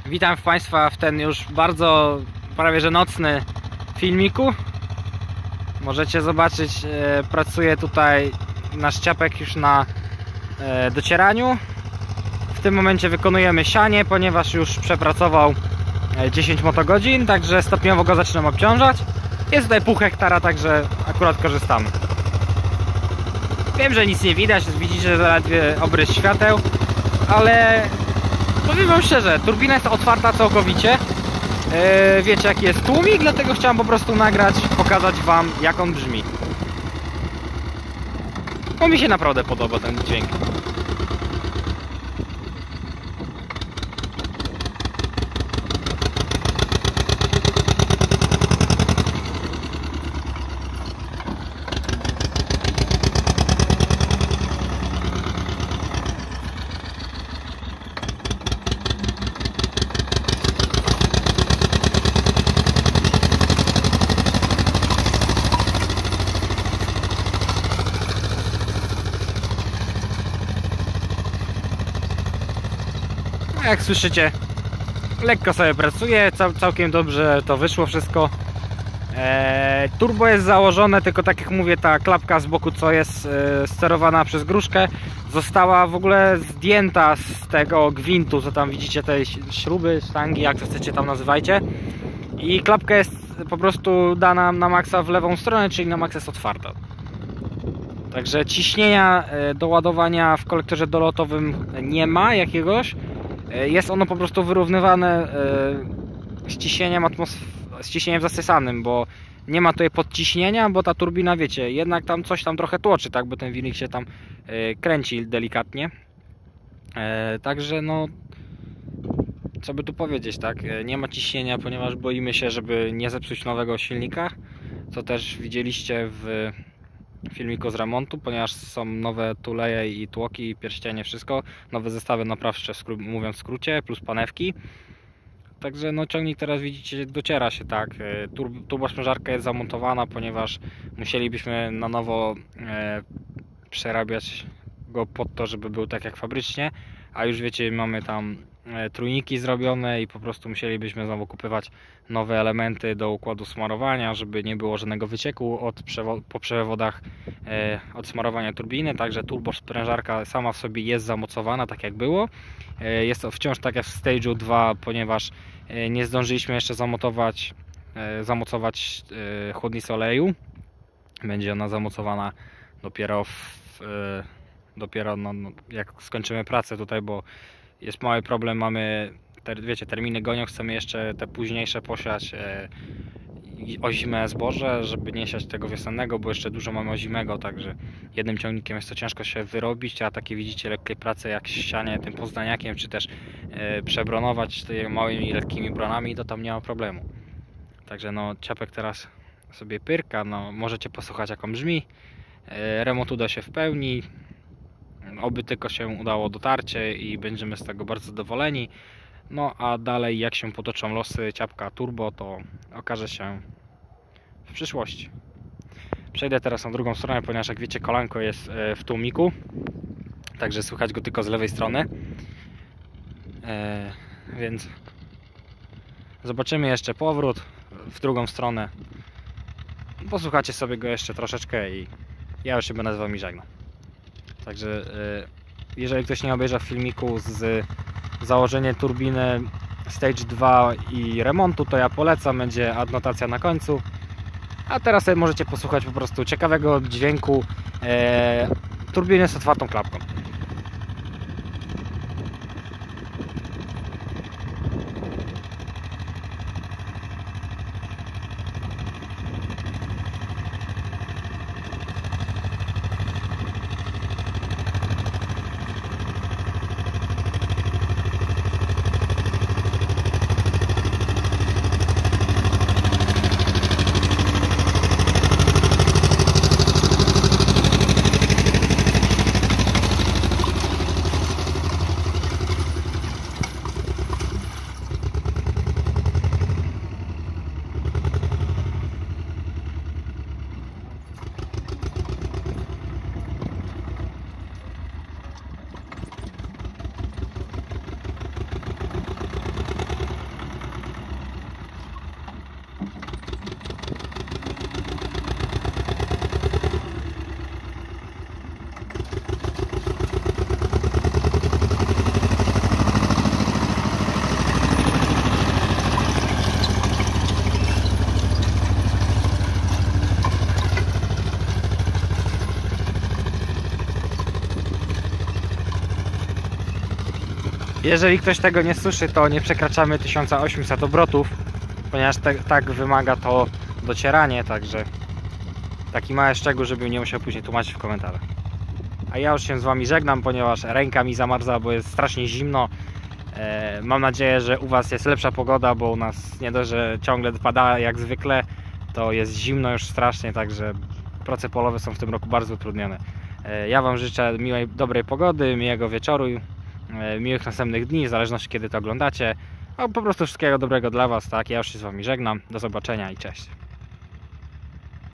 Witam Państwa w ten już bardzo prawie że nocny filmiku. Możecie zobaczyć, pracuje tutaj nasz ciapek już na docieraniu. W tym momencie wykonujemy sianie, ponieważ już przepracował 10 motogodzin, także stopniowo go zaczynam obciążać. Jest tutaj pół hektara, także akurat korzystamy. Wiem, że nic nie widać, widzicie zaledwie obrys świateł, ale powiem wam szczerze, turbina jest otwarta całkowicie. Wiecie jaki jest tłumik, dlatego chciałem po prostu nagrać, pokazać wam jak on brzmi. Bo mi się naprawdę podoba ten dźwięk. Jak słyszycie, lekko sobie pracuje, całkiem dobrze to wyszło wszystko. Turbo jest założone, tylko tak jak mówię, ta klapka z boku, co jest sterowana przez gruszkę, została w ogóle zdjęta z tego gwintu, co tam widzicie, te śruby, sztangi, jak to chcecie tam nazywajcie. I klapka jest po prostu dana na maksa w lewą stronę, czyli na maksa jest otwarta. Także ciśnienia do ładowania w kolektorze dolotowym nie ma jakiegoś. Jest ono po prostu wyrównywane z ciśnieniem zasysanym, bo nie ma tutaj podciśnienia, bo ta turbina, wiecie, jednak tam coś tam trochę tłoczy, tak, bo ten wilnik się tam kręci delikatnie. Także no, co by tu powiedzieć, tak, nie ma ciśnienia, ponieważ boimy się, żeby nie zepsuć nowego silnika, co też widzieliście w filmiku z remontu, ponieważ są nowe tuleje i tłoki, pierścienie, wszystko, nowe zestawy naprawcze, mówiąc w skrócie, plus panewki. Także no, ciągnik teraz widzicie dociera się, tak, turbosprężarka jest zamontowana, ponieważ musielibyśmy na nowo przerabiać go pod to, żeby był tak jak fabrycznie, a już wiecie, mamy tam trójniki zrobione i po prostu musielibyśmy znowu kupować nowe elementy do układu smarowania, żeby nie było żadnego wycieku po przewodach od smarowania turbiny. Także turbosprężarka sama w sobie jest zamocowana tak jak było. Jest to wciąż tak jak w Stage'u 2, ponieważ nie zdążyliśmy jeszcze zamocować chłodnicy oleju. Będzie ona zamocowana dopiero jak skończymy pracę tutaj, bo jest mały problem, mamy, wiecie, terminy gonią, chcemy jeszcze te późniejsze posiać ozime zboże, żeby nie siać tego wiosennego, bo jeszcze dużo mamy ozimego, także jednym ciągnikiem jest to ciężko się wyrobić, a takie widzicie lekkie prace jak sianie tym pozdaniakiem, czy też przebronować tymi małymi, lekkimi bronami, to tam nie ma problemu. Także no, ciapek teraz sobie pyrka, no możecie posłuchać jak on brzmi. Remont uda się w pełni. Oby tylko się udało dotarcie i będziemy z tego bardzo zadowoleni. No a dalej jak się potoczą losy ciapka turbo, to okaże się w przyszłości. Przejdę teraz na drugą stronę, ponieważ jak wiecie, kolanko jest w tłumiku, także słychać go tylko z lewej strony. Więc zobaczymy jeszcze powrót w drugą stronę. Posłuchacie sobie go jeszcze troszeczkę i ja już się będę z wami żegnał. Także jeżeli ktoś nie obejrzał filmiku z założenia turbiny Stage 2 i remontu, to ja polecam, będzie adnotacja na końcu. A teraz sobie możecie posłuchać po prostu ciekawego dźwięku turbiny z otwartą klapką. Jeżeli ktoś tego nie słyszy, to nie przekraczamy 1800 obrotów, ponieważ tak wymaga to docieranie, także taki mały szczegół, żebym nie musiał później tłumaczyć w komentarzach. A ja już się z wami żegnam, ponieważ ręka mi zamarza, bo jest strasznie zimno. Mam nadzieję, że u was jest lepsza pogoda, bo u nas nie dość, że ciągle pada jak zwykle, to jest zimno już strasznie, także prace polowe są w tym roku bardzo utrudnione. Ja wam życzę miłej, dobrej pogody, miłego wieczoru, miłych następnych dni, w zależności kiedy to oglądacie. No, po prostu wszystkiego dobrego dla was, tak? Ja już się z wami żegnam, do zobaczenia i cześć.